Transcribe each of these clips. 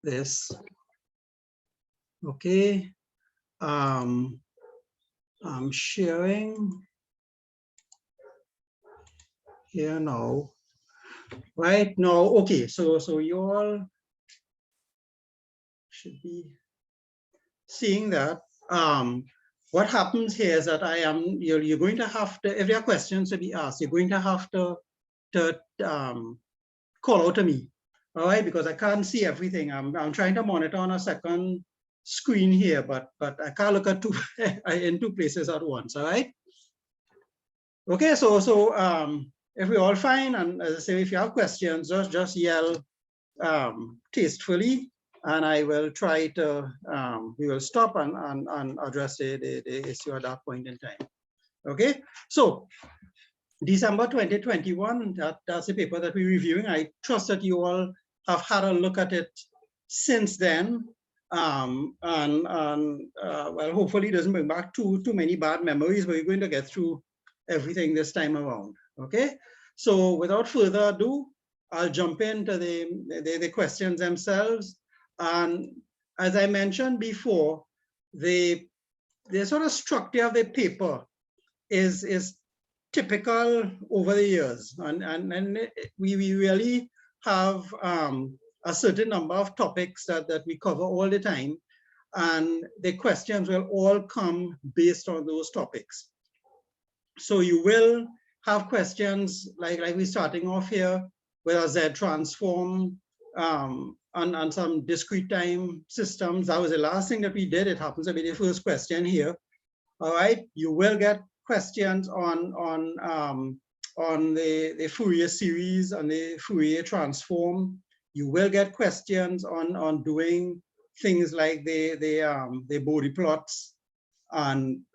this. Okay. I'm sharing here now. Right now, okay, so you all should be seeing that. What happens here is that you're going to have to, if there are questions to be asked, you're going to have to call out to me, all right? Because I can't see everything. I'm trying to monitor on a second screen here, but I can't look at in two places at once, all right? Okay, so if we're all fine, and as I say, if you have questions, just yell tastefully, and I will try to, we will stop and address the issue at that point in time. Okay, so December 2021, that's the paper that we're reviewing. I trust that you all have had a look at it since then. Well, hopefully it doesn't bring back too many bad memories, but we're going to get through everything this time around. Okay, so without further ado, I'll jump into the questions themselves. And as I mentioned before, the sort of structure of the paper is typical over the years, and we really have a certain number of topics that we cover all the time, and the questions will all come based on those topics. So you will have questions like we're starting off here with a Z transform and some discrete time systems. That was the last thing that we did. It happens to be the first question here. All right, you will get questions on the Fourier series and the Fourier transform. You will get questions on doing things like the Bode plots and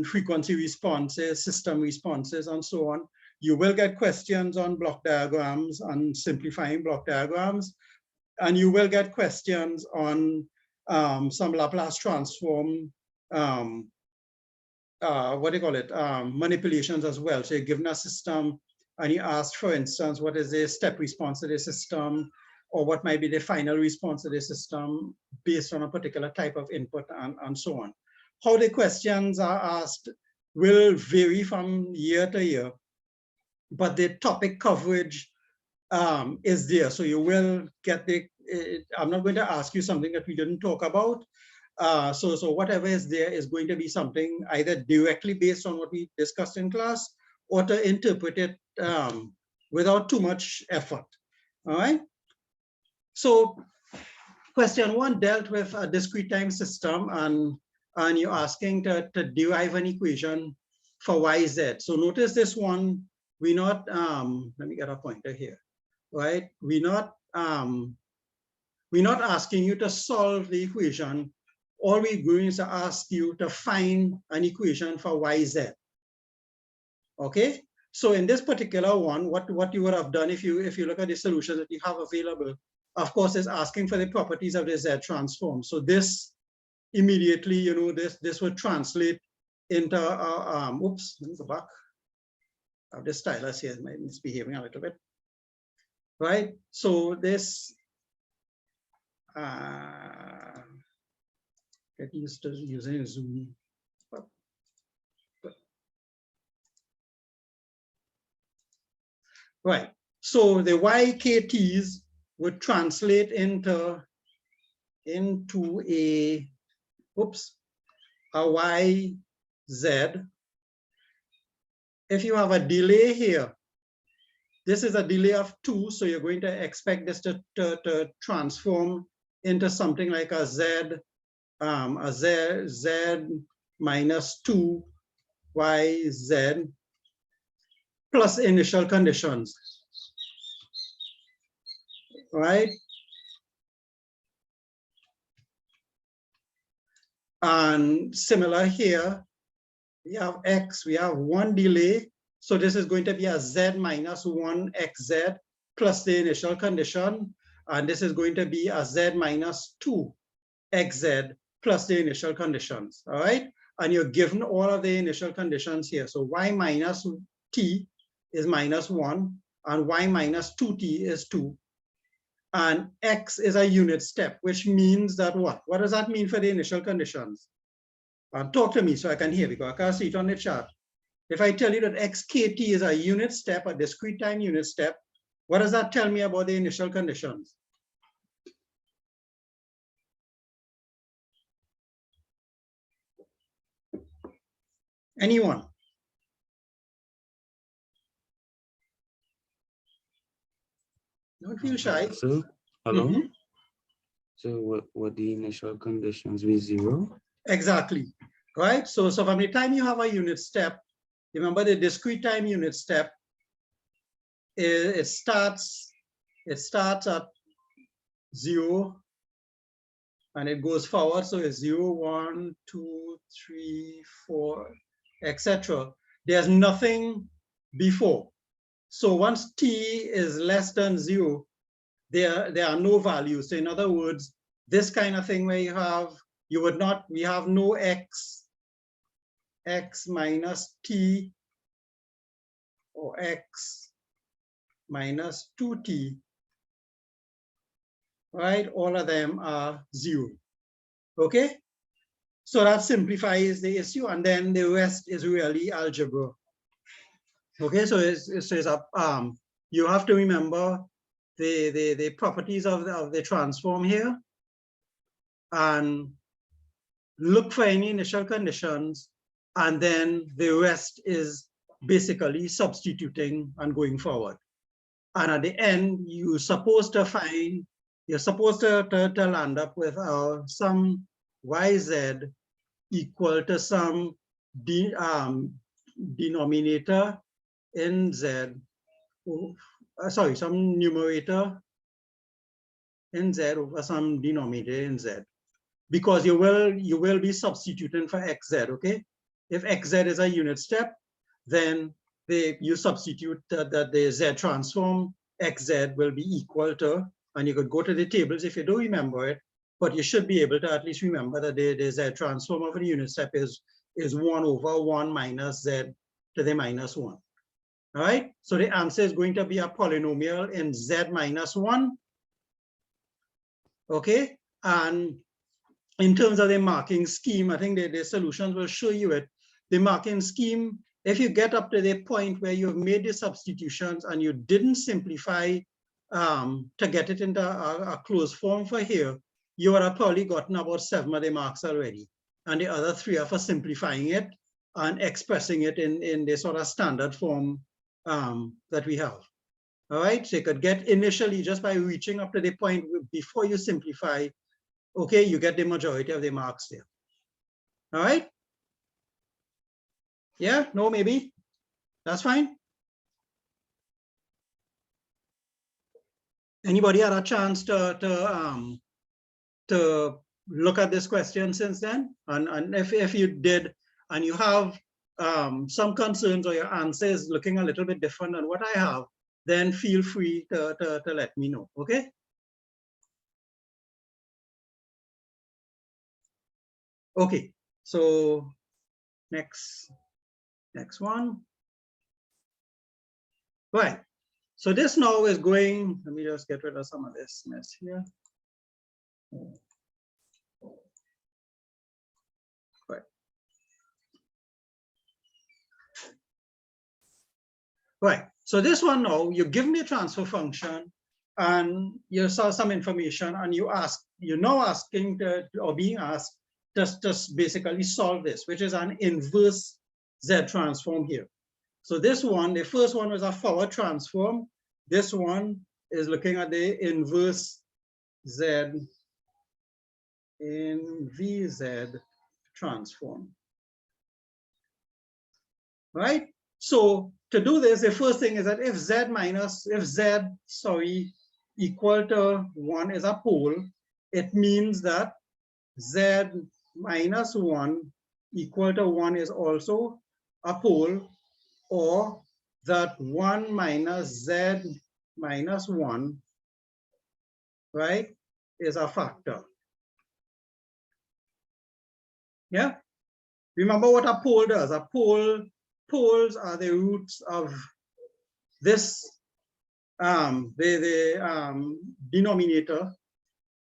frequency responses, system responses, and so on. You will get questions on block diagrams and simplifying block diagrams, and you will get questions on some Laplace transform, what do you call it, manipulations as well. So you're given a system and you ask, for instance, what is the step response to the system, or what might be the final response to the system based on a particular type of input, and so on. How the questions are asked will vary from year to year, but the topic coverage is there. So you will get I'm not going to ask you something that we didn't talk about. So whatever is there is going to be something either directly based on what we discussed in class, or to interpret it without too much effort. All right. So question 1 dealt with a discrete time system, and you're asking to derive an equation for YZ. So notice this one, we're not, let me get a pointer here, right? We're not asking you to solve the equation. All we're going is to ask you to find an equation for YZ. Okay? So in this particular one, what you would have done if you look at the solution that you have available, of course, is asking for the properties of the Z transform. So this immediately, you know, this would translate into, oops, let me go back. I have this stylus here, it's misbehaving a little bit. Right? So this, get used to using Zoom. Right. So the YKTs would translate into a, oops, a YZ. If you have a delay here, this is a delay of 2, so you're going to expect this to transform into something like a Z minus 2 YZ plus initial conditions, right? And similar here, we have X, we have 1 delay. So this is going to be a Z minus 1 XZ plus the initial condition. And this is going to be a Z minus 2 XZ plus the initial conditions, all right? And you're given all of the initial conditions here. So Y minus T is minus 1, and Y minus 2T is 2. and X is a unit step, which means that what? What does that mean for the initial conditions? Talk to me so I can hear, because I can't see it on the chart. If I tell you that XKT is a unit step, a discrete time unit step, what does that tell me about the initial conditions? Anyone? Don't feel shy. So, hello? So what the initial conditions be 0? Exactly, right? So from the time you have a unit step, remember the discrete time unit step, it starts at 0 and it goes forward. So it's 0, 1, 2, 3, 4, etc. There's nothing before. So once t is less than 0, there are no values. So in other words, this kind of thing where we have no x minus t or x minus 2t, right? All of them are 0. Okay? So that simplifies the issue, and then the rest is really algebra. Okay, so you have to remember the properties of the transform here, and look for any initial conditions, and then the rest is basically substituting and going forward. And at the end, you're supposed to land up with some yz equal to some denominator in z, some numerator in z over some denominator in z, because you will be substituting for xz. Okay, if xz is a unit step, then you substitute that the z transform xz will be equal to, and you could go to the tables if you don't remember it, but you should be able to at least remember that the z transform of a unit step is 1 over 1 minus z to the minus 1. All right, so the answer is going to be a polynomial in z minus 1. Okay, and in terms of the marking scheme, I think the solutions will show you it. The marking scheme, if you get up to the point where you've made the substitutions and you didn't simplify to get it into a closed form for here, you would have probably gotten about 7 of the marks already. And the other 3 are for simplifying it and expressing it in the sort of standard form that we have. All right, so you could get initially just by reaching up to the point before you simplify, okay, you get the majority of the marks there. All right? Yeah, no, maybe? That's fine. Anybody had a chance to look at this question since then? And if you did, and you have some concerns or your answer is looking a little bit different than what I have, then feel free to let me know, okay? Okay, so next one. Right, so this now is going, let me just get rid of some of this mess here. Right. Right, so this one now, you give me a transfer function and you saw some information and you're now asking or being asked just basically solve this, which is an inverse Z transform here. So this one, the first one was a Fourier transform. This one is looking at the inverse Z in VZ transform. Right? So to do this, the first thing is that if Z equal to 1 is a pole, it means that Z minus 1 equal to 1 is also a pole, or that 1 minus Z minus 1, right, is a factor. Yeah? Remember what a pole does. Poles are the roots of this denominator,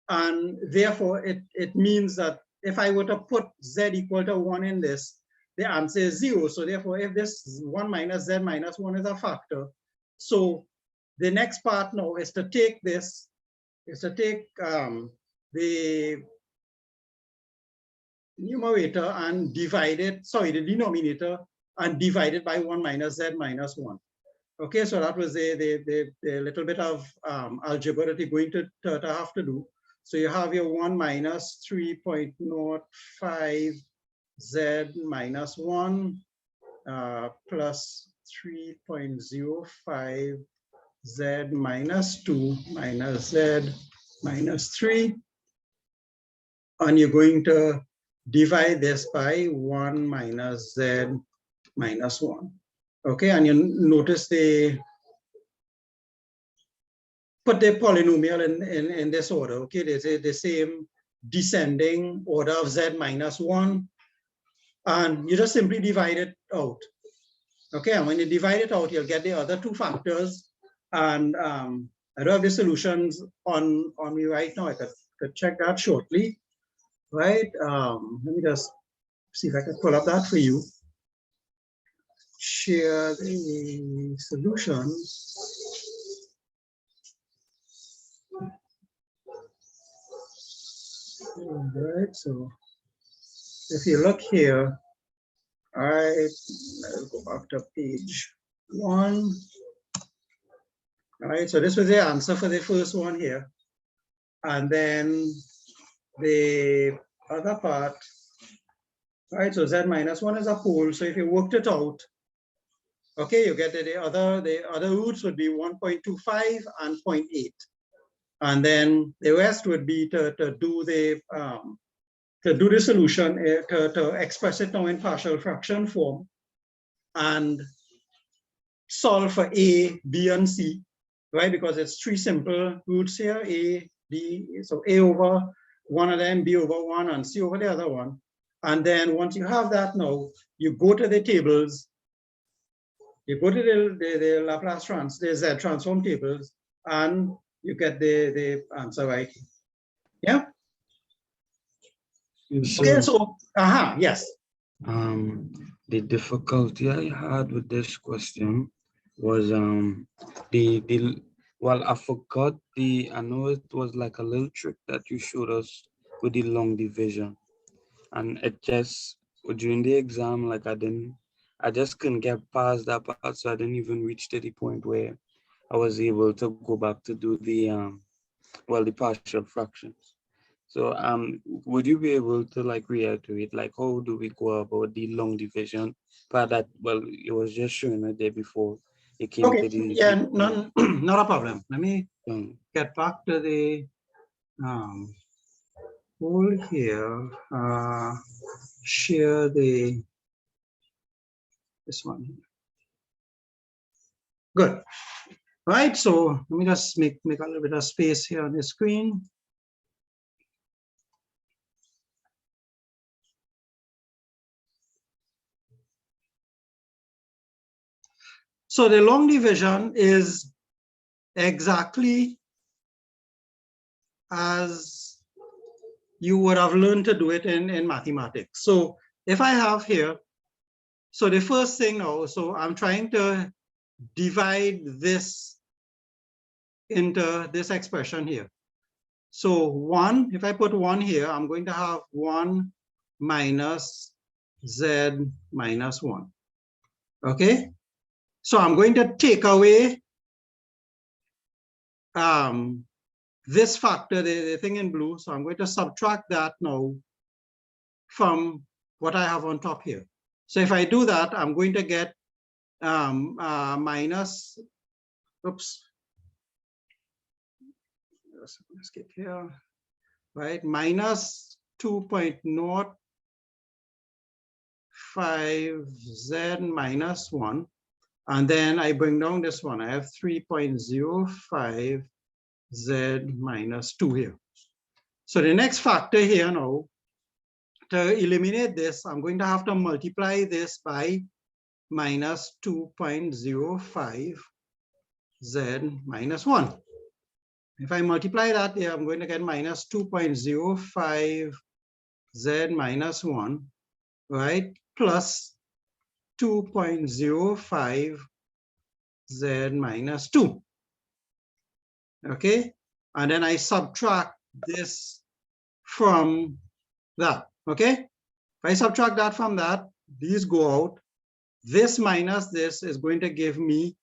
and therefore it means that if I were to put z equal to 1 in this, the answer is 0. So therefore, if this 1 minus z minus 1 is a factor, so the next part now is to take this, the numerator and divide it, sorry, the denominator, and divide it by 1 minus z minus 1. Okay, so that was the little bit of algebra that you're going to have to do. So you have your 1 minus 3.05 z minus 1 plus 3.05 z minus 2 minus z minus 3. And you're going to divide this by 1 minus z minus 1. Okay, and you notice they put the polynomial in this order. Okay, they say the same descending order of z minus 1, and you just simply divide it out. Okay, and when you divide it out, you'll get the other two factors. And I don't have the solutions on me right now. I could check that shortly, right? Let me just see if I can pull up that for you. Share the solutions. All right, so if you look here, I'll go back to page 1. All right, so this was the answer for the first one here. And then the other part, right, so z minus 1 is a pole. So if you worked it out, okay, you get the other roots would be 1.25 and 0.8. And then the rest would be to do the solution, to express it now in partial fraction form and solve for A, B, and C, right? Because it's three simple roots here, A, B, so A over one of them, B over one, and C over the other one. And then once you have that now, you go to the tables, you go to the Laplace the Z transform tables, and you get the answer right. Yeah? Okay, so, yes. The difficulty I had with this question was well, I forgot I know it was like a little trick that you showed us with the long division, and it just during the exam, like I just couldn't get past that part, so I didn't even reach to the point where I was able to go back to do the the partial fractions. So would you be able to like reiterate like how do we go about the long division part that, well, it was just showing it there before it came to the not a problem. Let me get back to the whole here, share this one here. Good. Right, so let me just make a little bit of space here on the screen. So the long division is exactly as you would have learned to do it in mathematics. So if I have here, so the first thing now, so I'm trying to divide this into this expression here. So 1, if I put 1 here, I'm going to have 1 minus z minus 1. Okay? So I'm going to take away this factor, the thing in blue. So I'm going to subtract that now from what I have on top here. So if I do that, I'm going to get minus, oops, let's skip here, right? Minus 2.05 z minus 1. And then I bring down this one. I have 3.05 z minus 2 here. So the next factor here now, to eliminate this, I'm going to have to multiply this by minus 2.05 z minus 1. If I multiply that here, I'm going to get minus 2.05 z minus 1, right, plus 2.05 z minus 2. Okay, and then I subtract this from that. Okay, if I subtract that from that, these go out. This minus this is going to give me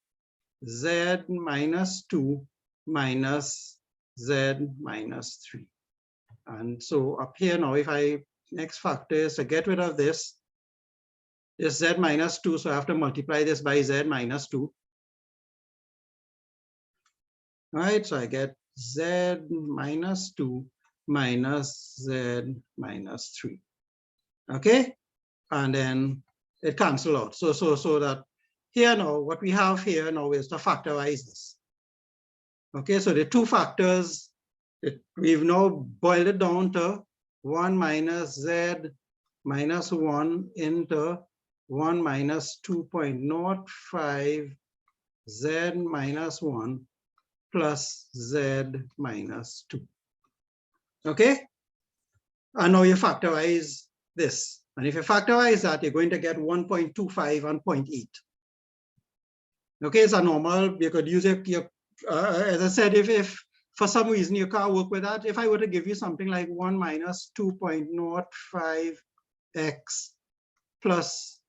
z minus 2 minus z minus 3. And so up here now, if I, next factor is to get rid of this z minus 2, so I have to multiply this by z minus 2. All right, so I get z minus 2 minus z minus 3. Okay, and then it cancels out. So that here now, what we have here now is to factorize this. Okay, so the two factors, we've now boiled it down to 1 minus z minus 1 into 1 minus 2.05 z minus 1 plus z minus 2. Okay, and now you factorize this. And if you factorize that, you're going to get 1.25 and 0.8. Okay, it's a normal, you could use it, as I said, if for some reason you can't work with that, if I were to give you something like 1 minus 2.05 x plus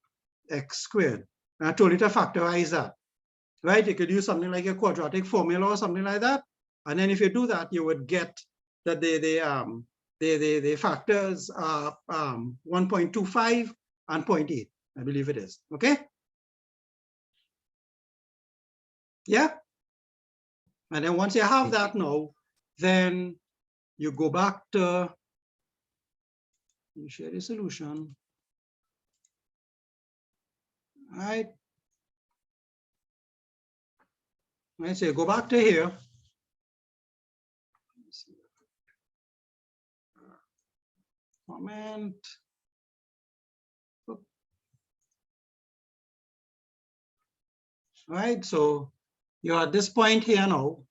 x squared, I told you to factorize that, right? You could use something like a quadratic formula or something like that. And then if you do that, you would get that the factors are 1.25 and 0.8, I believe it is. Okay. Yeah. And then once you have that now, then you go back to, you share the solution. All right. All right, so you go back to here. Comment. All right, so you're at this point here now.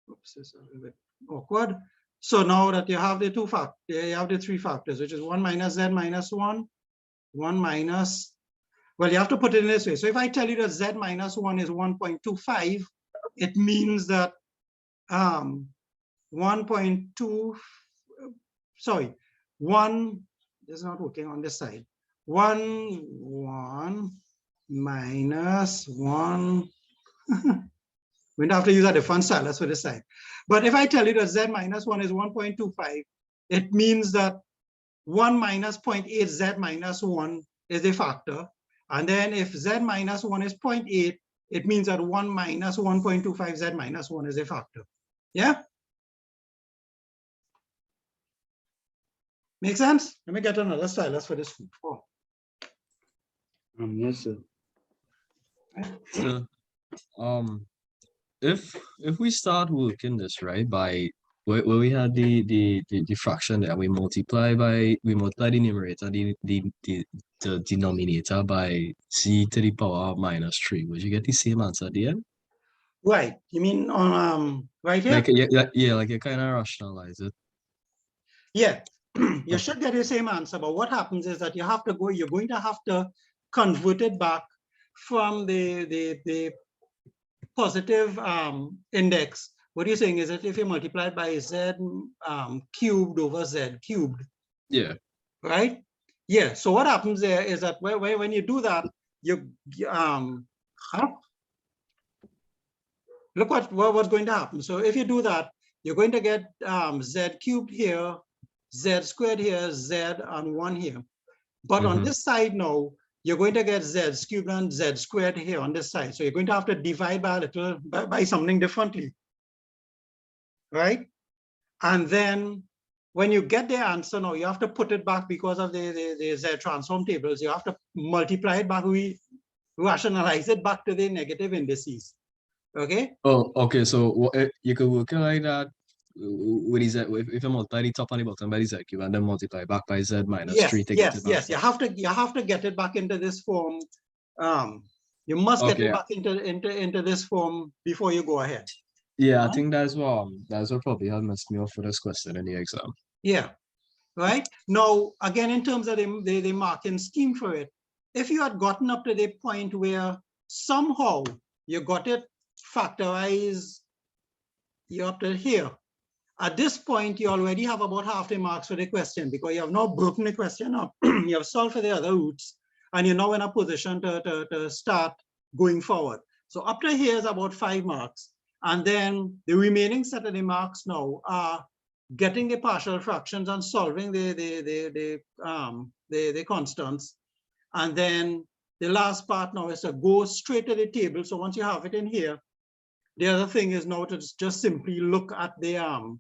Oops, this is a little bit awkward. So now that you have the two factors, you have the three factors, which is 1 minus z minus 1, 1 minus, well, you have to put it in this way. So if I tell you that z minus 1 is 1.25, it means that 1.2, sorry, 1, this is not working on this side. 1 minus 1. We don't have to use a different stylus for this side. But if I tell you that z minus 1 is 1.25, it means that 1 minus 0.8 z minus 1 is a factor. And then if z minus 1 is 0.8, it means that 1 minus 1.25 z minus 1 is a factor. Yeah? Make sense? Let me get another stylus for this. Oh. Yes, sir. So, if we start working this right by where we had the fraction that we multiply the numerator, the denominator by c to the power minus 3, would you get the same answer at the end? Right. You mean on right here? Like yeah, like you kind of rationalize it. Yeah. You should get the same answer, but what happens is that you're going to have to convert it back from the positive index. What you're saying is that if you multiply it by z cubed over z cubed. Yeah. Right? Yeah. So what happens there is that when you do that, look what's going to happen. So if you do that, you're going to get z cubed here, z squared here, z and 1 here. But on this side now, you're going to get z cubed and z squared here on this side. So you're going to have to divide by a little, by something differently, right? And then when you get the answer now, you have to put it back because of the z transform tables. You have to multiply it back, we rationalize it back to the negative indices, okay? Oh, okay. So you could work it like that. With z, if you multiply the top and the bottom by the z cube and then multiply back by z minus 3 to get it back. Yes. You have to get it back into this form You must get it Okay. back into this form before you go ahead. Yeah, I think that's what probably had messed me up for this question in the exam. Yeah, right. Now, again, in terms of the marking scheme for it, if you had gotten up to the point where somehow you got it factorized, you're up to here. At this point, you already have about half the marks for the question because you have now broken the question up. You have solved for the other roots, and you're now in a position to start going forward. So up to here is about 5 marks. And then the remaining set of the marks now are getting the partial fractions and solving the constants. And then the last part now is to go straight to the table. So once you have it in here, the other thing is now to just simply look at the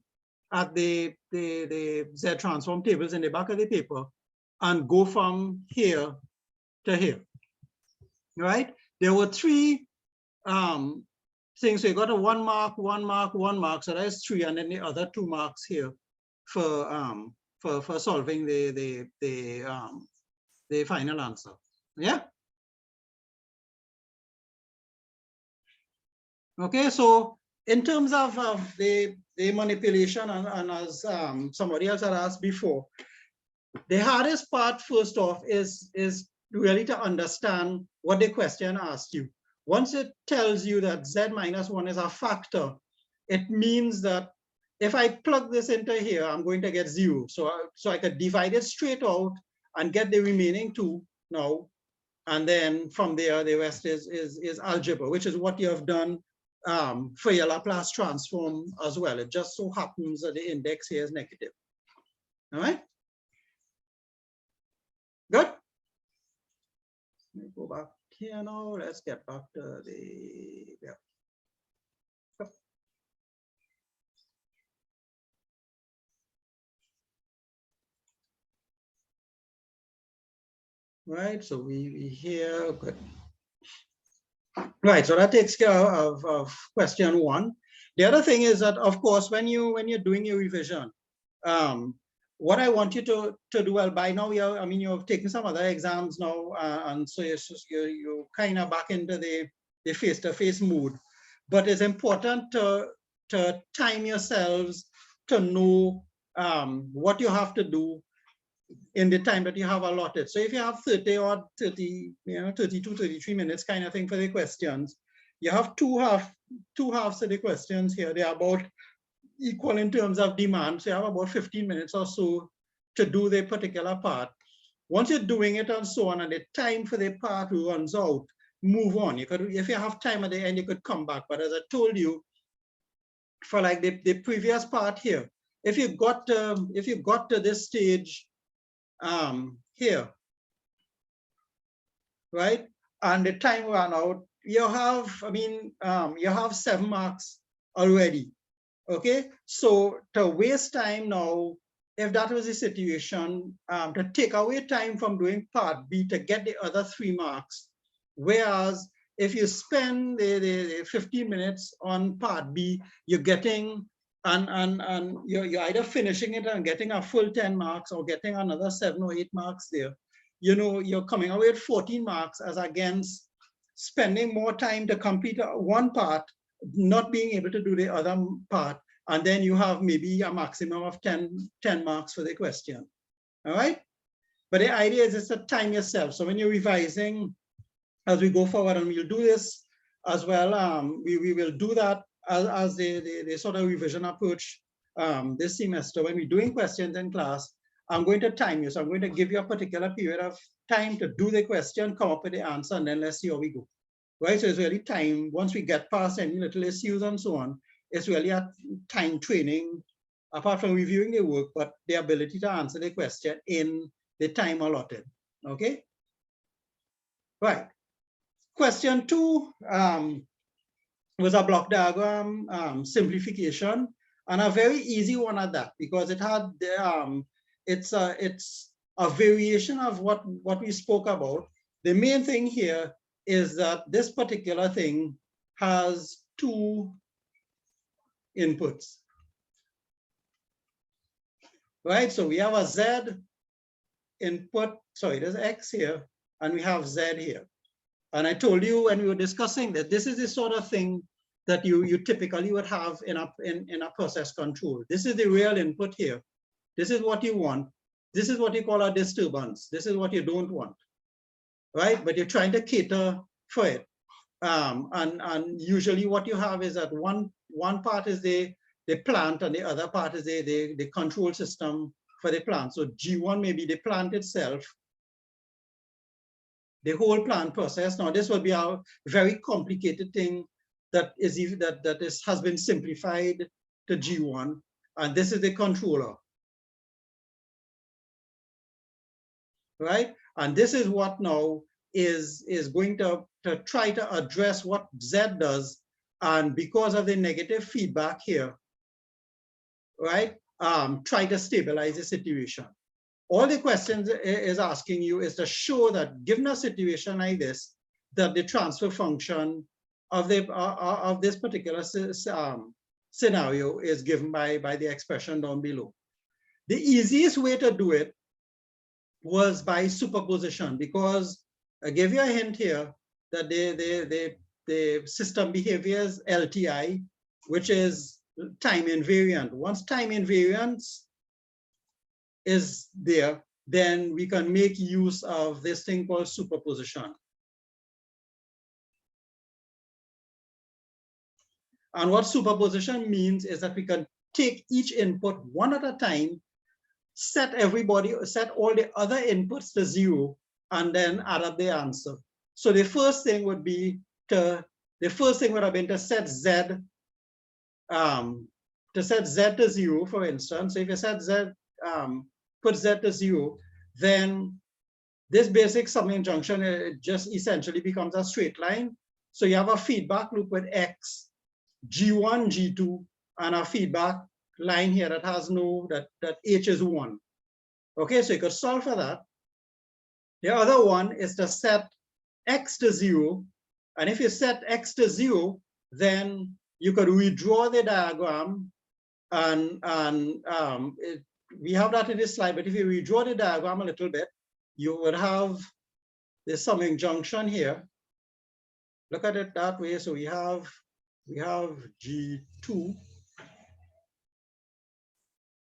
Z transform tables in the back of the paper and go from here to here, right? There were 3 things. So you got a 1 mark, 1 mark, 1 mark. So that's 3, and then the other 2 marks here for solving the final answer. Yeah. Okay, so in terms of the manipulation, and as somebody else had asked before, the hardest part, first off, is really to understand what the question asked you. Once it tells you that Z minus 1 is a factor, it means that if I plug this into here, I'm going to get 0. So I could divide it straight out and get the remaining 2 now. And then from there, the rest is algebra, which is what you have done for your Laplace transform as well. It just so happens that the index here is negative. All right? Good? Let me go back here now. Let's get back to the, yeah. Right, so we here, good. Right, so that takes care of question 1. The other thing is that, of course, when you're doing your revision, what I want you to do, well, by now, you've taken some other exams now, and so you're kind of back into the face-to-face mood. But it's important to time yourselves to know what you have to do in the time that you have allotted. So if you have 30 or 30, 32, 33 minutes kind of thing for the questions, you have two halves of the questions here. They are about equal in terms of demand. So you have about 15 minutes or so to do the particular part. Once you're doing it and so on, and the time for the part runs out, move on. You could, if you have time at the end, you could come back. But as I told you, for like the previous part here, if you got to this stage here, right, and the time ran out, you have, you have 7 marks already. Okay, so to waste time now, if that was the situation, to take away time from doing part B to get the other 3 marks, whereas if you spend the 15 minutes on part B, you're getting, and you're either finishing it and getting a full 10 marks or getting another 7 or 8 marks there. You're coming away with 14 marks as against spending more time to complete one part, not being able to do the other part, and then you have maybe a maximum of 10 marks for the question. All right? But the idea is to time yourself. So when you're revising, as we go forward, and we'll do this as well, we will do that as the sort of revision approach this semester. When we're doing questions in class, I'm going to time you. So I'm going to give you a particular period of time to do the question, come up with the answer, and then let's see how we go. Right? So it's really time. Once we get past any little issues and so on, it's really a time training, apart from reviewing the work, but the ability to answer the question in the time allotted. Okay? Right. Question 2 was a block diagram simplification, and a very easy one at that, because it had it's a variation of what we spoke about. The main thing here is that this particular thing has 2 inputs, right? So we have a Z input, sorry, there's X here, and we have Z here. And I told you when we were discussing that this is the sort of thing that you typically would have in a process control. This is the real input here. This is what you want. This is what you call a disturbance. This is what you don't want, right? But you're trying to cater for it. And usually what you have is that one part is the plant and the other part is the control system for the plant. So G1 may be the plant itself, the whole plant process. Now this will be a very complicated thing that has been simplified to G1, and this is the controller, right? And this is what now is going to try to address what Z does, and because of the negative feedback here, right? Try to stabilize the situation. All the questions is asking you is to show that given a situation like this, that the transfer function of this particular scenario is given by the expression down below. The easiest way to do it was by superposition, because I gave you a hint here that the system behaviors LTI, which is time invariant. Once time invariance is there, then we can make use of this thing called superposition. And what superposition means is that we can take each input one at a time, set all the other inputs to 0, and then add up the answer. So the first thing would be have been to set Z, to 0, for instance. So if you set Z, put Z to 0, then this basic summing junction, it just essentially becomes a straight line. So you have a feedback loop with X, G1, G2, and a feedback line here that has that H is 1. Okay, so you could solve for that. The other one is to set X to 0. And if you set X to 0, then you could redraw the diagram, and we have that in this slide, but if you redraw the diagram a little bit, you would have the summing junction here. Look at it that way. So we have G2.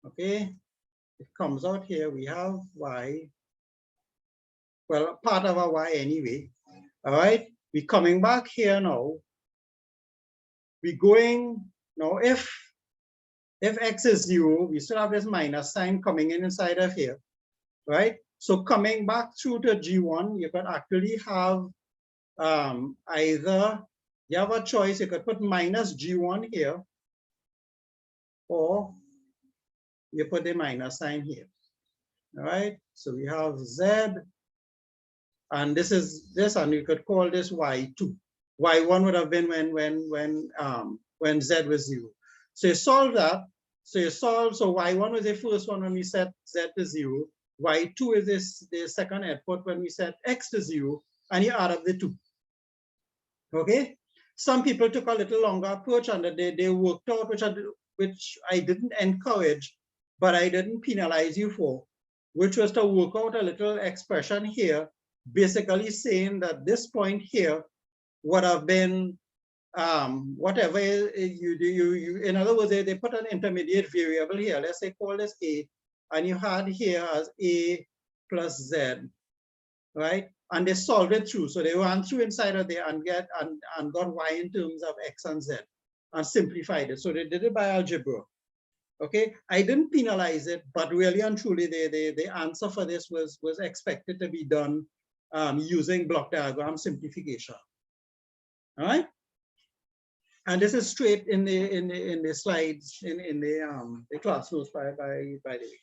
Okay, it comes out here. We have Y. Well, part of our Y anyway. All right, we're coming back here now. We're going now. If X is 0, we still have this minus sign coming inside of here, right? So coming back through to G1, you could actually have either, you have a choice, you could put minus G1 here, or you put the minus sign here. All right, so we have Z, and this is this, and you could call this Y2. Y1 would have been when Z was 0. So you solve that. So Y1 was the first one when we set Z to 0. Y2 is the second input when we set X to 0, and you add up the 2. Okay. Some people took a little longer approach, and they worked out, which I didn't encourage, but I didn't penalize you for, which was to work out a little expression here, basically saying that this point here would have been whatever you do. In other words, they put an intermediate variable here. Let's say call this A, and you had here as A plus Z, right? And they solved it through. So they ran through inside of there and got Y in terms of X and Z and simplified it. So they did it by algebra. Okay, I didn't penalize it, but really and truly, the answer for this was expected to be done using block diagram simplification. All right, and this is straight in the slides in the class notes by the way.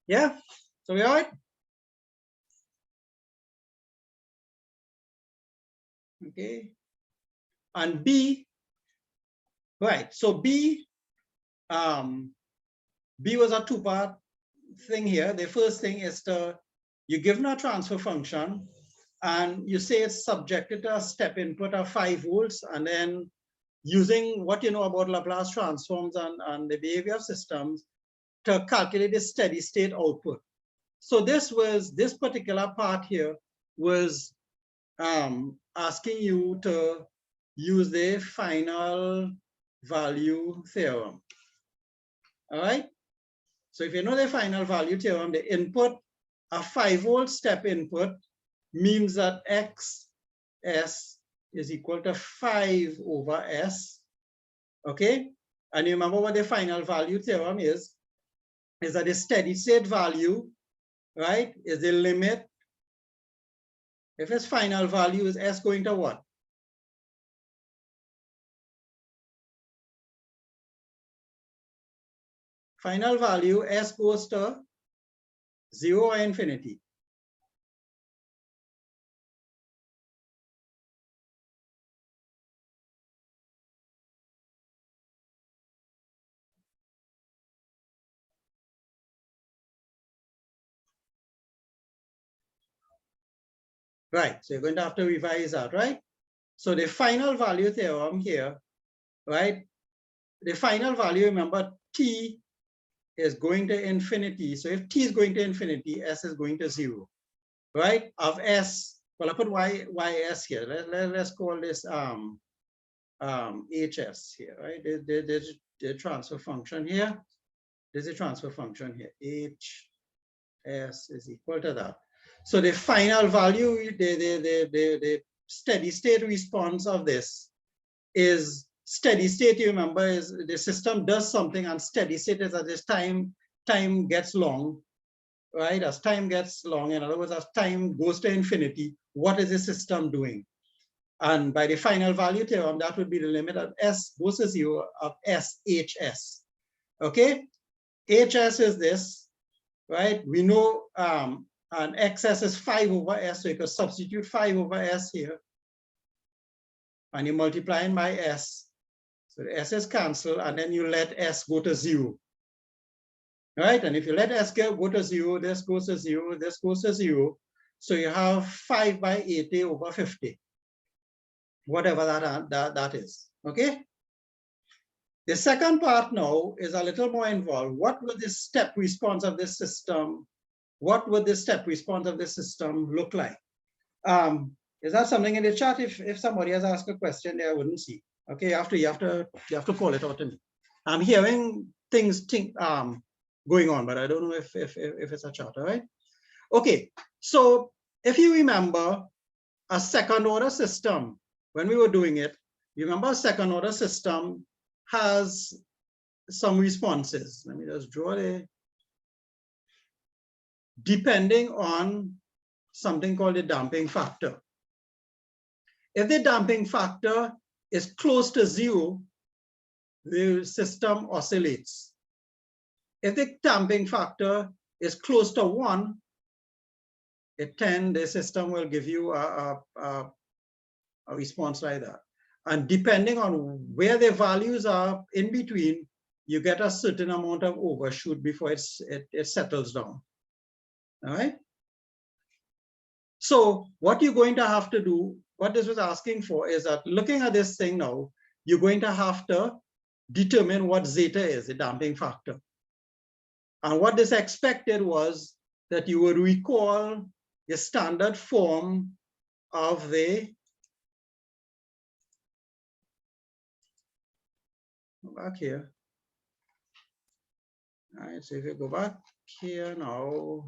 Yeah, so we all right? Okay, and B, right? So B was a two-part thing here. The first thing is you're given a transfer function, and you say it's subjected to a step input of 5 volts, and then using what you know about Laplace transforms and the behavior of systems to calculate the steady state output. So this particular part here was asking you to use the final value theorem. All right. So if you know the final value theorem, the input, a 5-volt step input means that XS is equal to 5 over S. Okay. And you remember what the final value theorem is that the steady state value, right, is the limit. If its final value is S going to what? Final value, S goes to 0 or infinity. Right, so you're going to have to revise that, right? So the final value theorem here, right? The final value, remember, T is going to infinity. So if T is going to infinity, S is going to 0, right? Of S, well, I put YS here. Let's call this HS here, right? There's the transfer function here. There's a transfer function here. HS is equal to that. So the final value, the steady state response of this is steady state. You remember, is the system does something, and steady state is as this time gets long, right? As time gets long, in other words, as time goes to infinity, what is the system doing? And by the final value theorem, that would be the limit of S goes to 0 of SHS. Okay, HS is this, right? We know and XS is 5 over S, so you could substitute 5 over S here, and you multiply it by S. So the S is canceled, and then you let S go to 0. Right? And if you let S go to 0, this goes to 0, this goes to 0. So you have 5 by 80 over 50, whatever that is. Okay? The second part now is a little more involved. What would the step response of this system, what would the step response of this system look like? Is that something in the chat? If somebody has asked a question there, I wouldn't see. Okay, you have to call it out to me. I'm hearing things going on, but I don't know if it's a chat. All right. Okay, so if you remember a second order system, when we were doing it, you remember a second order system has some responses. Let me just draw it. Depending on something called the damping factor. If the damping factor is close to 0, the system oscillates. If the damping factor is close to 1, the system will give you a response like that. And depending on where the values are in between, you get a certain amount of overshoot before it settles down. All right. So what you're going to have to do, what this was asking for, is that looking at this thing now, you're going to have to determine what zeta is, the damping factor. And what this expected was that you would recall the standard form of the, back here. All right, so if you go back here now,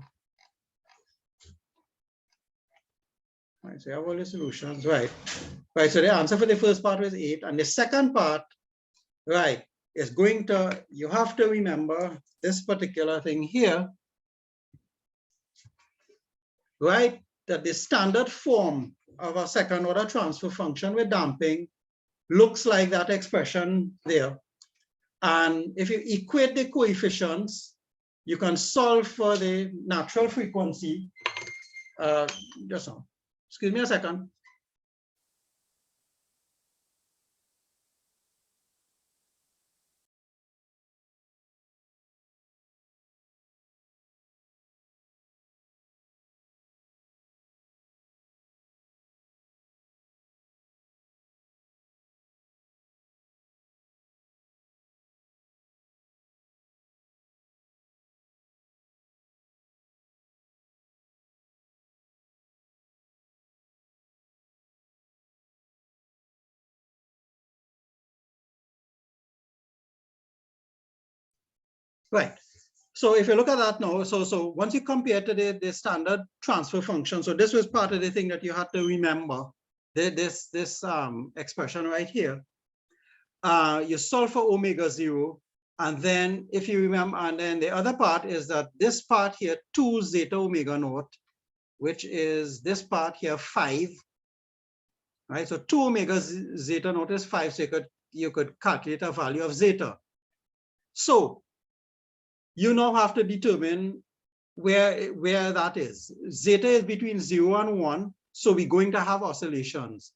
right, so you have all the solutions, right? Right, so the answer for the first part was 8, and the second part, right, is going to, you have to remember this particular thing here, right? That the standard form of a second order transfer function with damping looks like that expression there. And if you equate the coefficients, you can solve for the natural frequency. Just now, excuse me a second. Right. So if you look at that now, so once you compare to the standard transfer function, so this was part of the thing that you had to remember, this expression right here. You solve for omega 0, and then if you remember, and then the other part is that this part here, 2 zeta omega naught, which is this part here, 5, right? So 2 omega zeta naught is 5, so you could calculate a value of zeta. So you now have to determine where that is. Zeta is between 0 and 1, so we're going to have oscillations.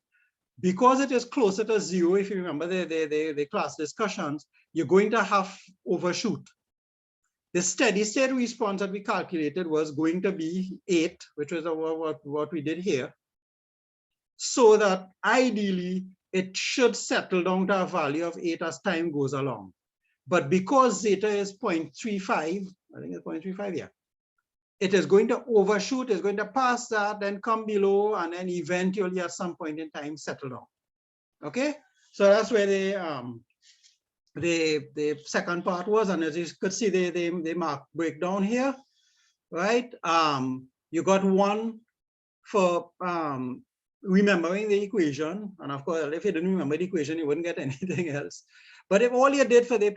Because it is closer to 0, if you remember the class discussions, you're going to have overshoot. The steady state response that we calculated was going to be 8, which was what we did here. So that ideally, it should settle down to a value of 8 as time goes along. But because zeta is 0.35, I think it's 0.35, yeah. It is going to overshoot, it's going to pass that, then come below, and then eventually at some point in time settle down. Okay, so that's where the second part was, and as you could see, the mark breakdown here, right? You got 1 for remembering the equation, and of course, if you didn't remember the equation, you wouldn't get anything else. But if all you did for the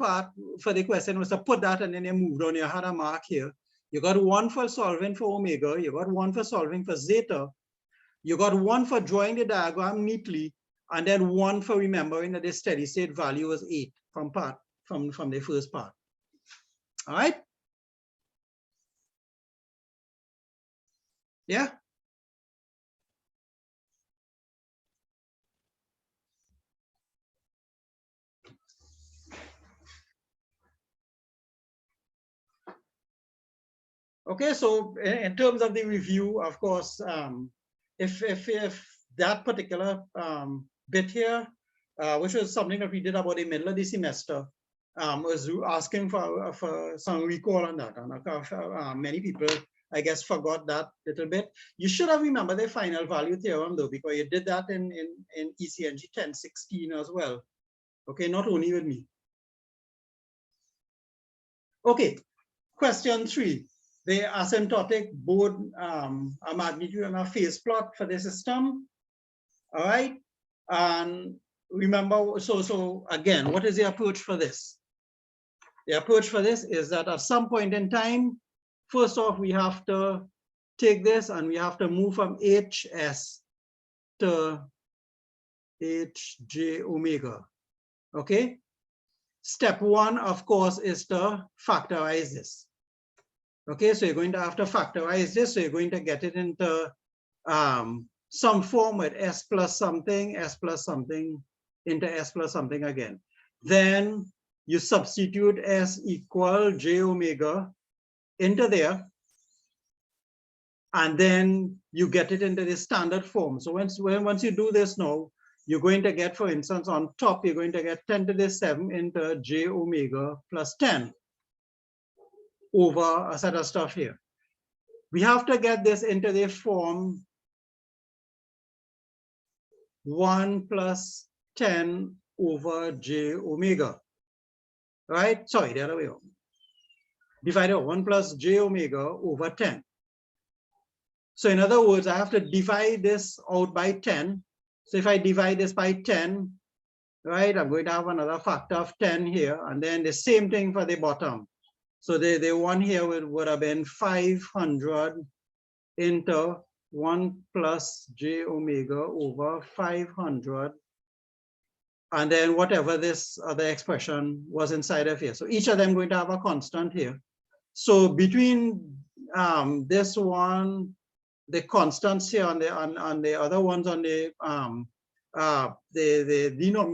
question was to put that and then you moved on, you had a mark here. You got 1 for solving for omega, you got 1 for solving for zeta, you got 1 for drawing the diagram neatly, and then 1 for remembering that the steady state value was 8 from the first part. All right? Yeah? Okay, so in terms of the review, of course, if that particular bit here, which was something that we did about the middle of the semester, was asking for some recall on that, and many people, I guess, forgot that little bit. You should have remembered the final value theorem though, because you did that in ECNG2011 as well. Okay, not only with me. Okay, question 3. The asymptotic both a magnitude and a phase plot for the system. All right. And remember, so again, what is the approach for this? The approach for this is that at some point in time, first off, we have to take this and we have to move from HS to HJ omega. Okay. Step 1, of course, is to factorize this. Okay, so you're going to have to factorize this. So you're going to get it into some form with s plus something into s plus something again. Then you substitute s equal j omega into there, and then you get it into the standard form. So once you do this now, you're going to get, for instance, on top, you're going to get 10 to the 7 into j omega plus 10 over a set of stuff here. We have to get this into the form 1 plus 10 over j omega, right? Sorry, the other way around. Divided 1 plus j omega over 10. So in other words, I have to divide this out by 10. So if I divide this by 10, right, I'm going to have another factor of 10 here, and then the same thing for the bottom. So the one here would have been 500 into 1 plus j omega over 500, and then whatever this other expression was inside of here. So each of them going to have a constant here. So between this one, the constants here on the other ones on the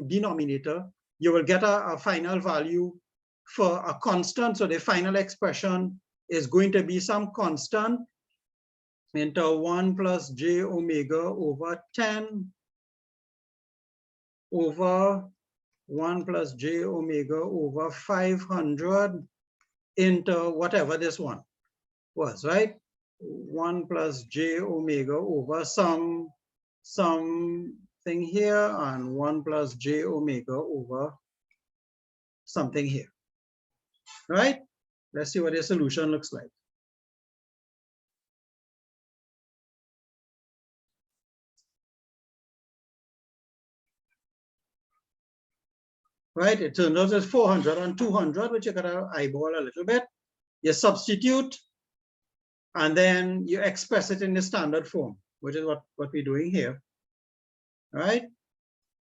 denominator, you will get a final value for a constant. So the final expression is going to be some constant into 1 plus j omega over 10 over 1 plus j omega over 500 into whatever this one was, right? 1 plus j omega over something here, and 1 plus j omega over something here, right? Let's see what the solution looks like. Right, it turns out it's 400 and 200, which you gotta eyeball a little bit. You substitute, and then you express it in the standard form, which is what we're doing here. Right?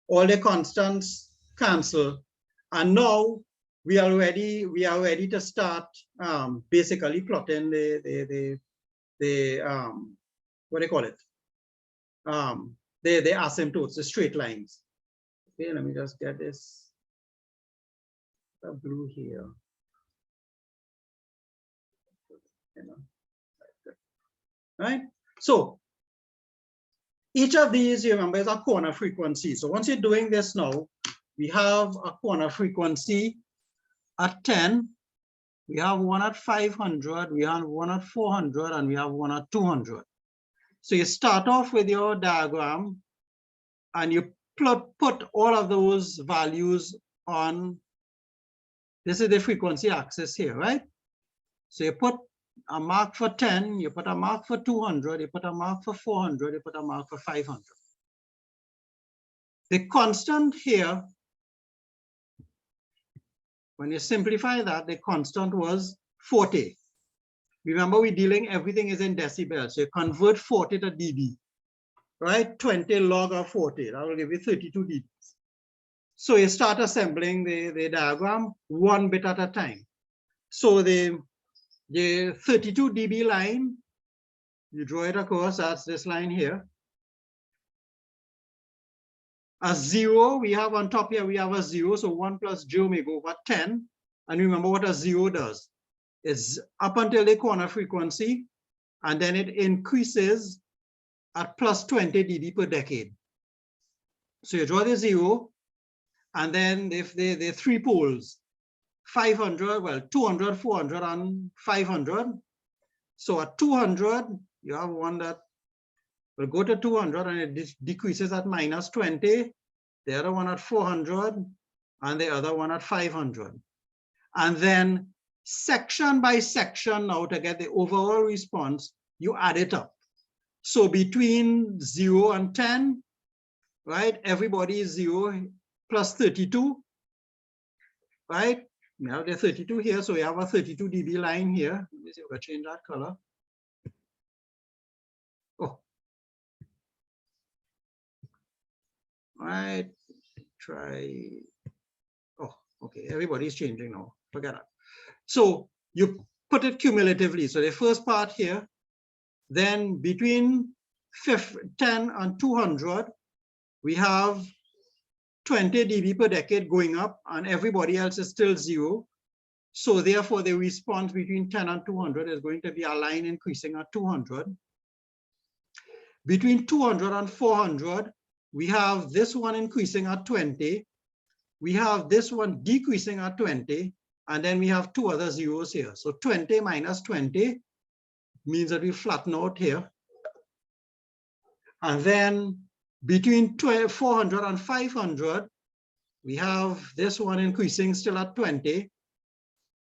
All the constants cancel, and now we are ready to start basically plotting the what do you call it? The asymptotes, the straight lines. Okay, let me just get this blue here. Right? So each of these, you remember, is a corner frequency. So once you're doing this now, we have a corner frequency at 10, we have one at 500, we have one at 400, and we have one at 200. So you start off with your diagram, and you put all of those values on, this is the frequency axis here, right? So you put a mark for 10, you put a mark for 200, you put a mark for 400, you put a mark for 500. The constant here, when you simplify that, the constant was 40. Remember, we're dealing, everything is in decibels. So you convert 40 to dB, right? 20 log of 40, that will give you 32 dB. So you start assembling the diagram one bit at a time. So the 32 dB line, you draw it across, that's this line here. A 0, we have on top here, we have a 0, so 1 plus j omega over 10. And remember what a 0 does. It's up until the corner frequency, and then it increases at plus 20 dB per decade. So you draw the 0, and then if the three poles, 500, well, 200, 400, and 500. So at 200, you have one that will go to 200 and it decreases at minus 20. The other one at 400 and the other one at 500. And then section by section now to get the overall response, you add it up. So between 0 and 10, right, everybody is 0 plus 32, right? We have the 32 here, so we have a 32 dB line here. Let me see if I change that color. Oh. Right, try. Oh, okay, everybody's changing now. Forget that. So you put it cumulatively. So the first part here, then between 10 and 200, we have 20 dB per decade going up, and everybody else is still 0. So therefore, the response between 10 and 200 is going to be a line increasing at 200. Between 200 and 400, we have this one increasing at 20. We have this one decreasing at 20. And then we have two other zeros here. So 20 minus 20 means that we flatten out here. And then between 400 and 500, we have this one increasing still at 20.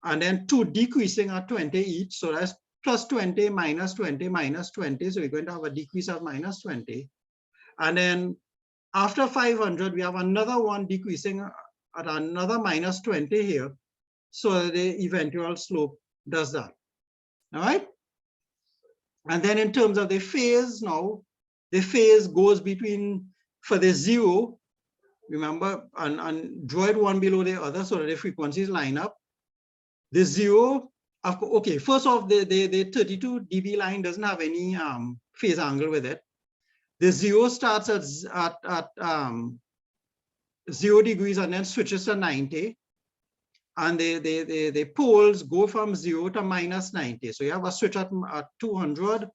And then two decreasing at 20 each. So that's plus 20 minus 20 minus 20. So we're going to have a decrease of minus 20. And then after 500, we have another one decreasing at another minus 20 here. So the eventual slope does that. All right. And then in terms of the phase now, the phase goes between, for the 0, remember, and draw it one below the other so that the frequencies line up. The 0, okay, first off, the 32 dB line doesn't have any phase angle with it. The 0 starts at 0 degrees and then switches to 90. And the poles go from 0 to minus 90. So you have a switch at 200,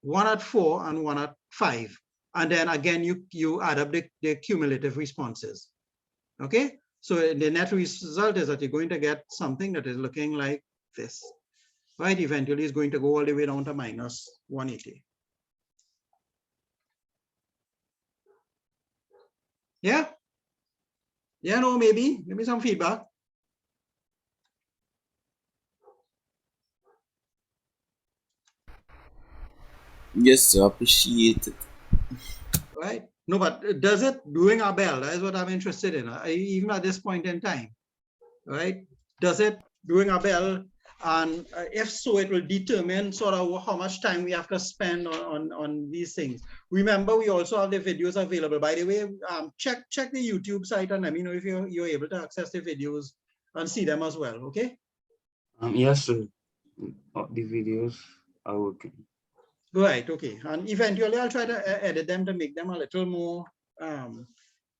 one at 4, and one at 5. And then again, you add up the cumulative responses. Okay? So the net result is that you're going to get something that is looking like this. Right? Eventually, it's going to go all the way down to minus 180. Yeah? Yeah, no, maybe some feedback. Yes, sir. Appreciate it. right? No, but does it doing our bell? That is what I'm interested in, even at this point in time, right? Does it doing our bell? And if so, it will determine sort of how much time we have to spend on these things. Remember, we also have the videos available. By the way, check the YouTube site and let me know if you're able to access the videos and see them as well, okay? Yes, sir. The videos are working. Right, okay. And eventually I'll try to edit them to make them a little more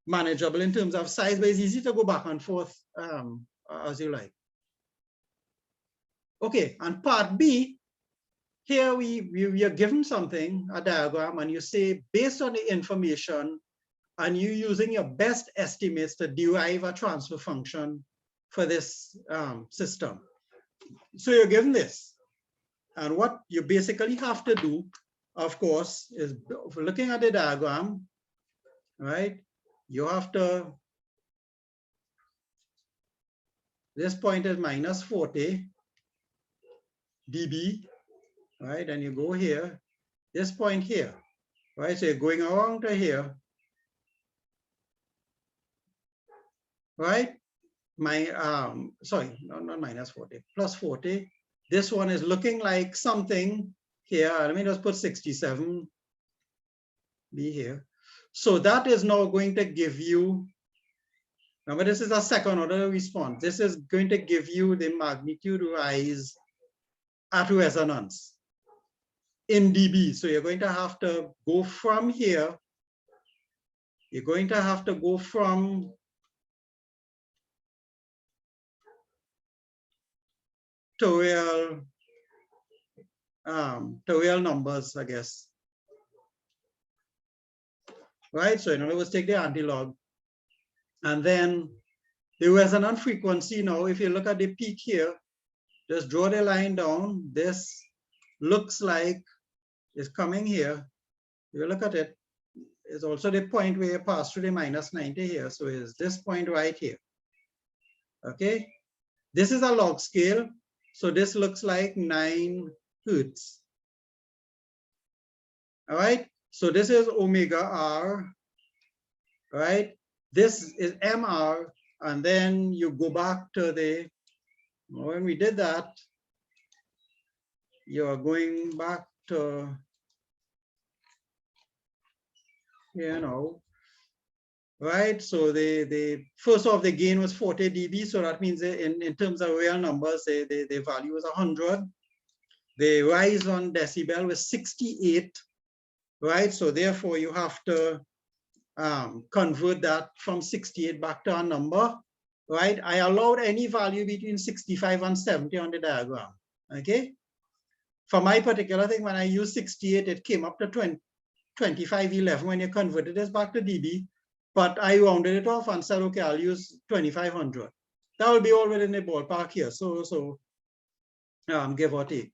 manageable in terms of size, but it's easy to go back and forth as you like. Okay, and part B, here we are given something, a diagram, and you say, based on the information, and you using your best estimates to derive a transfer function for this system. So you're given this. And what you basically have to do, of course, is looking at the diagram, right? You have to, this point is minus 40 dB, right? And you go here, this point here, right? So you're going around to here, right? Sorry, not minus 40, plus 40. This one is looking like something here. Let me just put 67 B here. So that is now going to give you, remember this is a second order response. This is going to give you the magnitude rise at resonance in dB. So you're going to have to go from here. You're going to have to go from to real numbers, I guess. Right? So in other words, take the anti-log. And then the resonant frequency now, if you look at the peak here, just draw the line down. This looks like it's coming here. You look at it, it's also the point where you pass through the minus 90 here. So it's this point right here. Okay. This is a log scale. So this looks like 9 Hertz. All right. So this is omega R, right? This is MR. And then you go back to the, when we did that, you're going back to, you know, right? So the first off, the gain was 40 dB. So that means in terms of real numbers, the value was 100. The rise on decibel was 68, right? So therefore you have to convert that from 68 back to a number, right? I allowed any value between 65 and 70 on the diagram, okay? For my particular thing, when I used 68, it came up to 2511 when you converted this back to dB, but I rounded it off and said, okay, I'll use 2500. That will be all within the ballpark here. So give or take.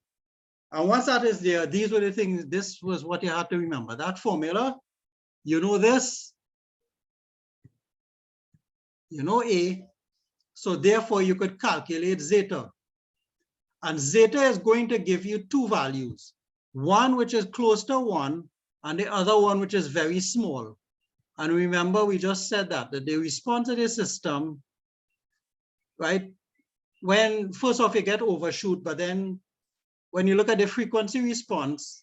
And once that is there, these were the things, this was what you had to remember. That formula, you know this, you know A, so therefore you could calculate zeta. And zeta is going to give you two values, one which is close to 1 and the other one which is very small. And remember, we just said that the response to the system, right, when first off you get overshoot, but then when you look at the frequency response,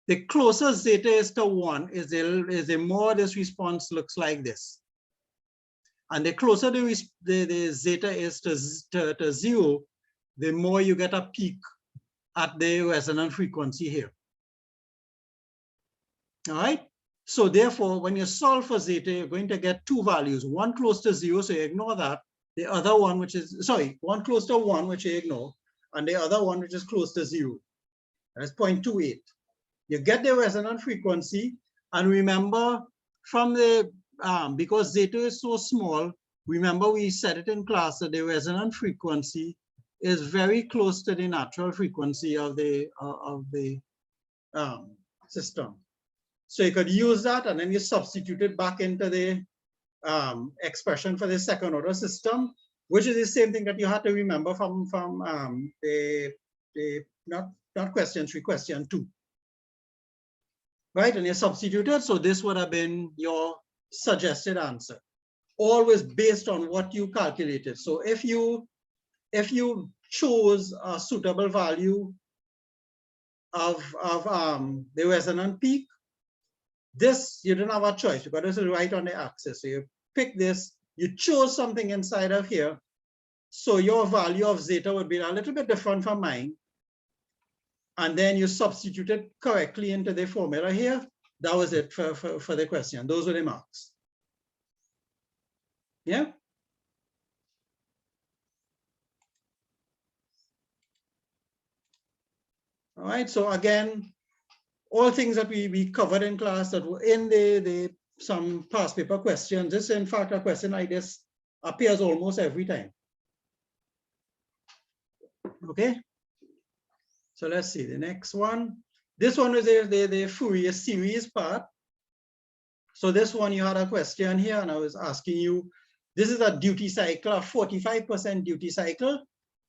the closer zeta is to 1 is the more this response looks like this. And the closer the zeta is to 0, the more you get a peak at the resonant frequency here. All right. So therefore, when you solve for zeta, you're going to get two values, one close to 0, so you ignore that. The other one, which is, sorry, one close to 1, which you ignore, and the other one, which is close to 0. That's 0.28. You get the resonant frequency, and remember from the, because zeta is so small, remember we said it in class that the resonant frequency is very close to the natural frequency of the system. So you could use that and then you substitute it back into the expression for the second order system, which is the same thing that you have to remember from the not not question 3, question 2. Right, and you substituted, so this would have been your suggested answer, always based on what you calculated. So if you chose a suitable value of the resonant peak, this you don't have a choice because this is right on the axis. So you pick this, you chose something inside of here, so your value of zeta would be a little bit different from mine, and then you substitute it correctly into the formula here. That was it for the question. Those were the marks. Yeah. All right, so again, all things that we covered in class that were in some past paper questions. This, in fact, a question like this appears almost every time. Okay, so let's see the next one. This one is the Fourier series part. So this one, you had a question here, and I was asking you, this is a duty cycle, a 45% duty cycle.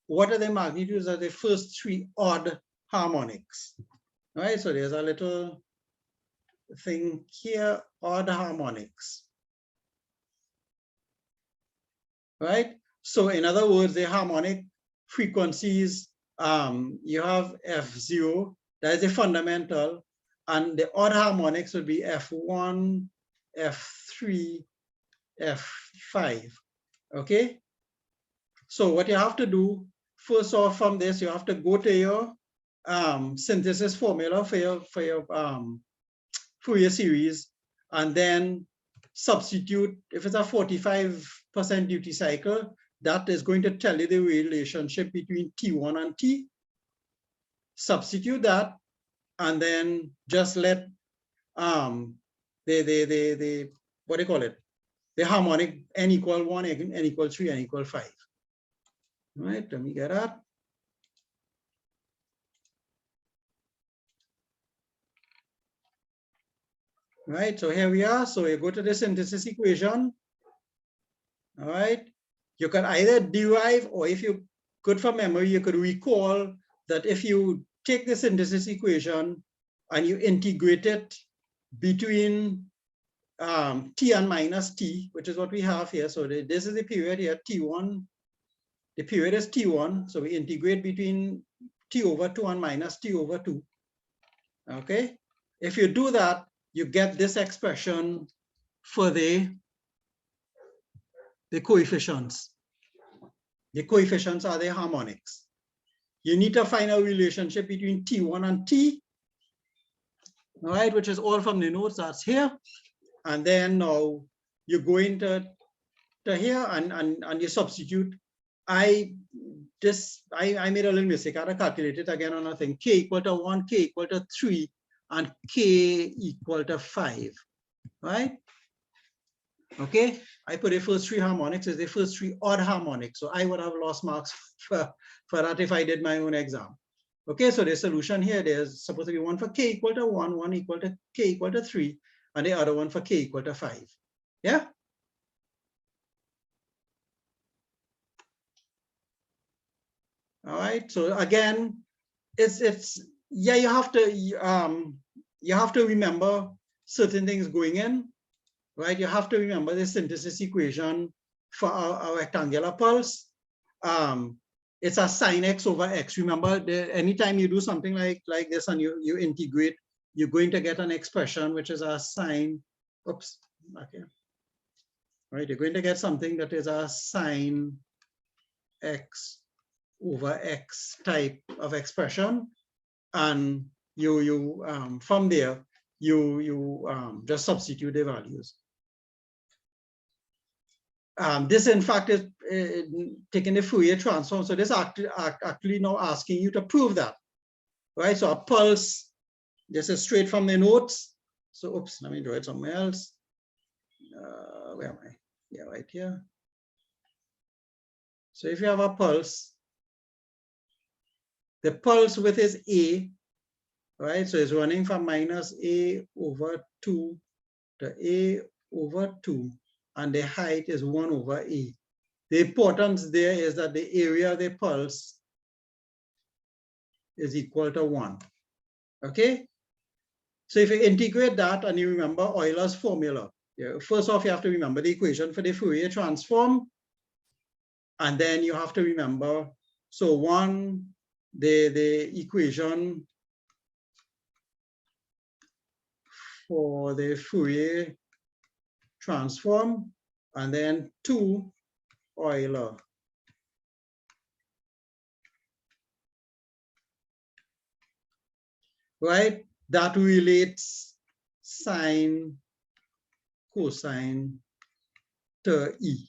What are the magnitudes of the first 3 odd harmonics? All right, so there's a little thing here, odd harmonics. Right? So in other words, the harmonic frequencies, you have F0, that is a fundamental, and the odd harmonics would be F1, F3, F5. Okay? So what you have to do, first off from this, you have to go to your synthesis formula for your Fourier series, and then substitute. If it's a 45% duty cycle, that is going to tell you the relationship between T1 and T. Substitute that, and then just let what do you call it? The harmonic n equal 1, n equal 3, n equal 5. All right, let me get that. Right, so here we are. So you go to the synthesis equation. All right, you can either derive, or if you're good for memory, you could recall that if you take the synthesis equation and you integrate it between t and minus t, which is what we have here. So this is the period here, t1. The period is t1. So we integrate between t over 2 and minus t over 2. Okay, if you do that, you get this expression for the coefficients. The coefficients are the harmonics. You need to find a relationship between T1 and T, all right, which is all from the notes that's here. And then now you go into here and you substitute. I made a little mistake. I had to calculate it again on a thing. K equal to 1, K equal to 3, and K equal to 5, right? Okay, I put the first 3 harmonics as the first 3 odd harmonics. So I would have lost marks for that if I did my own exam. Okay, so the solution here, there's supposed to be one for K equal to 1, one equal to K equal to 3, and the other one for K equal to 5. Yeah? All right, so again, yeah, you have to remember certain things going in, right? You have to remember the synthesis equation for our rectangular pulse. It's a sine x over x. Remember, anytime you do something like this and you integrate, you're going to get an expression which is a sine, oops, okay. Right, you're going to get something that is a sine x over x type of expression, and from there you just substitute the values. This in fact is taking the Fourier transform, so this actually now asking you to prove that, right? So a pulse, this is straight from the notes. So oops, let me draw it somewhere else. Where am I? Yeah, right here. So if you have a pulse, the pulse width is A, right? So it's running from minus A over 2 to A over 2, and the height is 1 over A. The importance there is that the area of the pulse is equal to 1. Okay? So if you integrate that and you remember Euler's formula, first off, you have to remember the equation for the Fourier transform. And then you have to remember, so one, the equation for the Fourier transform, and then 2, Euler. Right? That relates sine, cosine to E.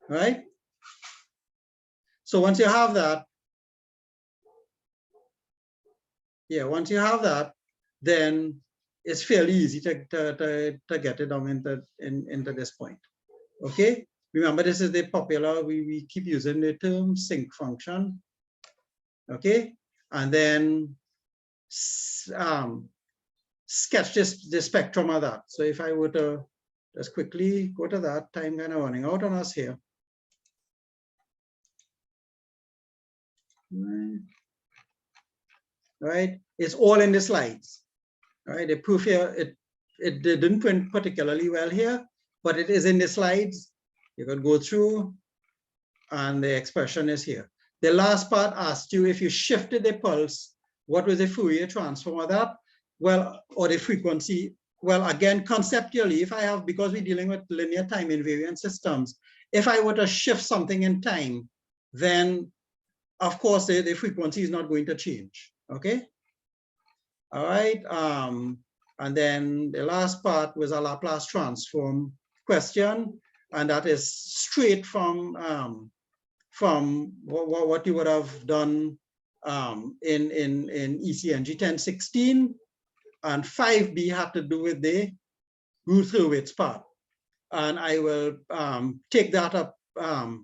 Right? So once you have that, once you have that, then it's fairly easy to get it down into this point. Okay? Remember, this is the popular, we keep using the term sinc function. Okay? And then sketch the spectrum of that. So if I were to just quickly go to that, time kind of running out on us here. Right? It's all in the slides. Right? The proof here, it didn't print particularly well here, but it is in the slides. You can go through, and the expression is here. The last part asked you if you shifted the pulse, what was the Fourier transform of that? Well, or the frequency. Well, again, conceptually, if I have, because we're dealing with linear time invariant systems, if I were to shift something in time, then of course the frequency is not going to change. Okay. All right. And then the last part was a Laplace transform question, and that is straight from what you would have done in ECNG2011, and 5B had to do with the Rutherford's part. And I will take that up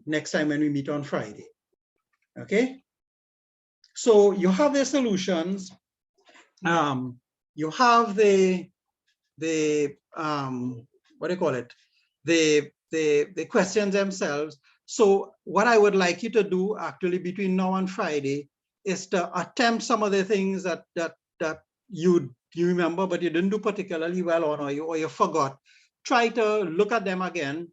next time when we meet on Friday. Okay. So you have the solutions. You have the what do you call it? The questions themselves. So what I would like you to do actually between now and Friday is to attempt some of the things that you remember, but you didn't do particularly well on, or you forgot. Try to look at them again.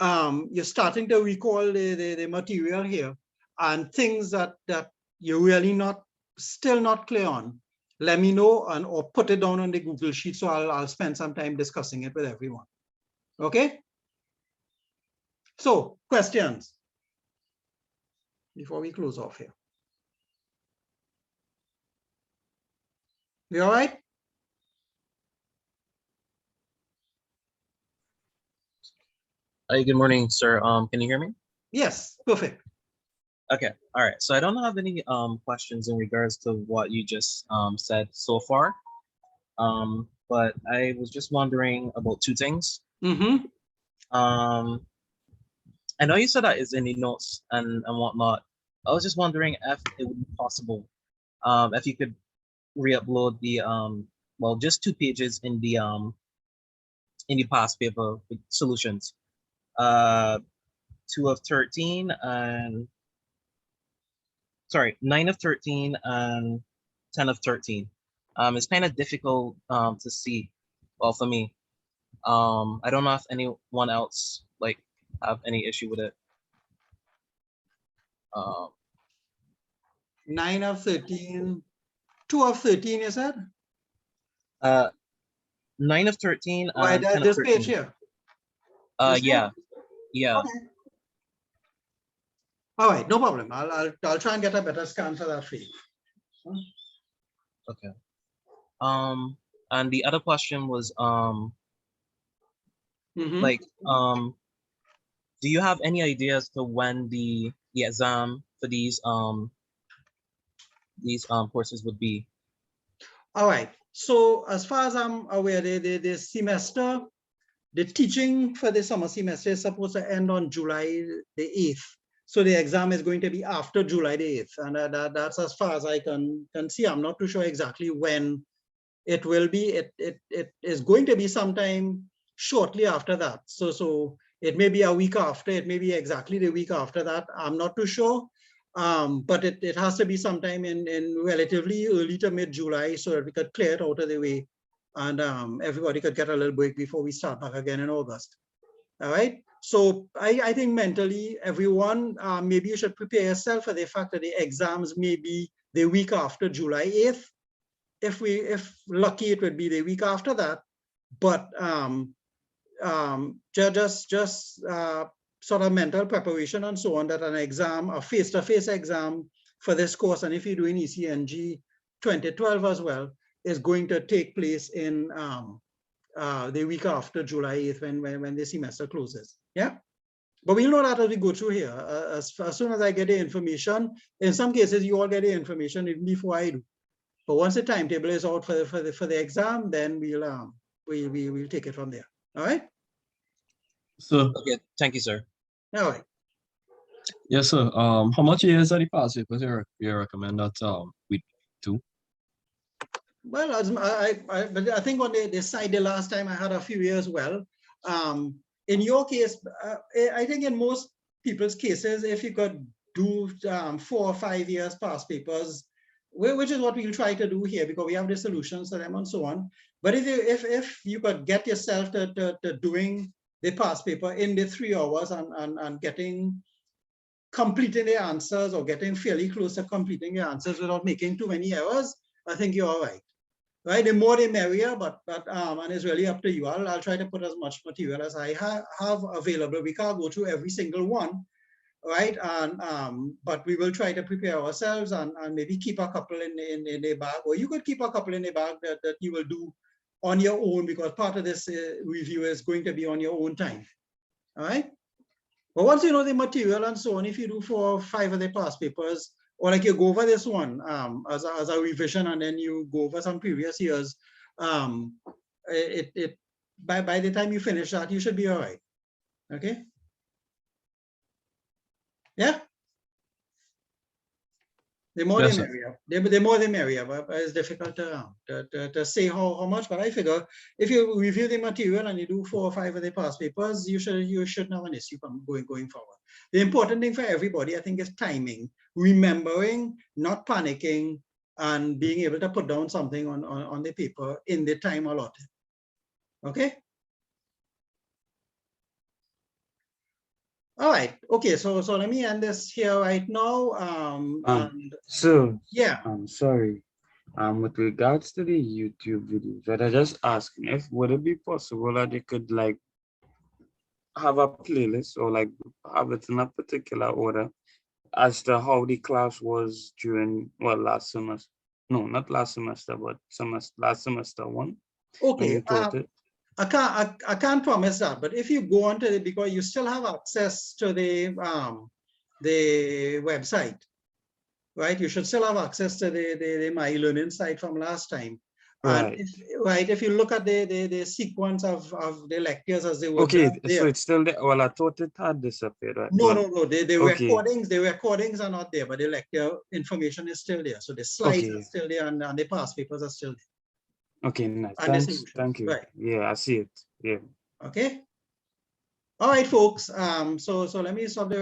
You're starting to recall the material here, and things that you're really still not clear on. Let me know, or put it down on the Google Sheet, so I'll spend some time discussing it with everyone. Okay? So, questions before we close off here. You all right? Hi, good morning, sir. Can you hear me? Yes, perfect. Okay, all right. So I don't have any questions in regards to what you just said so far. But I was just wondering about two things. Mm-hmm. I know you said that is in the notes and whatnot. I was just wondering if it would be possible if you could re-upload the well, just 2 pages in the past paper with solutions. 2 of 13 and sorry, 9 of 13 and 10 of 13. It's kind of difficult to see, well, for me. I don't know if anyone else like have any issue with it. 9 of 13, 2 of 13, you said? 9 of 13 Why, and 10 of this 13. page here? Yeah. Okay. All right, no problem. I'll try and get a better scan for that for you. Okay. And the other question was like do you have any idea as to when the exam for these courses would be? All right. So as far as I'm aware, the semester, the teaching for the summer semester is supposed to end on July the 8th. So the exam is going to be after July the 8th. And that's as far as I can see. I'm not too sure exactly when it will be. It is going to be sometime shortly after that. So it may be a week after, it may be exactly the week after that. I'm not too sure. But it has to be sometime in relatively early to mid-July so that we could clear it out of the way and everybody could get a little break before we start back again in August. All right. So I think mentally, everyone, maybe you should prepare yourself for the fact that the exams may be the week after July 8th. If lucky, it would be the week after that. But just sort of mental preparation and so on, that an exam, a face-to-face exam for this course, and if you're doing ECNG 2012 as well, is going to take place in the week after July 8th when the semester closes. Yeah. But we'll know that as we go through here. As soon as I get the information, in some cases you all get the information even before I do. But once the timetable is out for the exam, then we'll take it from there. All right. So Okay, thank you, sir. All right. yes, sir. How much years are the past papers you recommend that we do? Well, but I think on the side the last time I had a few years. Well, in your case, I think in most people's cases, if you could do 4 or 5 years past papers, which is what we'll try to do here because we have the solutions to them and so on. But if you could get yourself to doing the past paper in the 3 hours and completing the answers or getting fairly close to completing the answers without making too many errors, I think you're all right. Right, the more the merrier, but and it's really up to you. I'll try to put as much material as I have available. We can't go through every single one, right? And but we will try to prepare ourselves and maybe keep a couple in the bag, or you could keep a couple in the bag that you will do on your own because part of this review is going to be on your own time. All right. But once you know the material and so on, if you do 4 or 5 of the past papers, or like you go over this one as a revision and then you go over some previous years, by the time you finish that, you should be all right. Okay. Yeah. The more the merrier. The more the merrier. But it's difficult to say how much. But I figure if you review the material and you do 4 or 5 of the past papers, you should have an issue going forward. The important thing for everybody, I think, is timing, remembering, not panicking, and being able to put down something on the paper in the time allotted. Okay. All right. Okay. So let me end this here right now. So yeah. I'm sorry. With regards to the YouTube videos, that I just asking if would it be possible that they could like have a playlist or like have it in a particular order as to how the class was during last semester? No, not last semester, but last semester one. Okay. When you taught it. I can't promise that, but if you go onto it, because you still have access to the website, right? You should still have access to the My Learning site from last time. Right. And if you look at the sequence of the lectures as they were. Okay, so it's still there. Well, I thought it had disappeared, right? No. The okay. recordings are not there, but the lecture information is still there. So the slides are still there and the past papers are still there. Okay, nice. And Thank you. Right. Yeah, I see it. Yeah. Okay. All right, folks. So let me stop the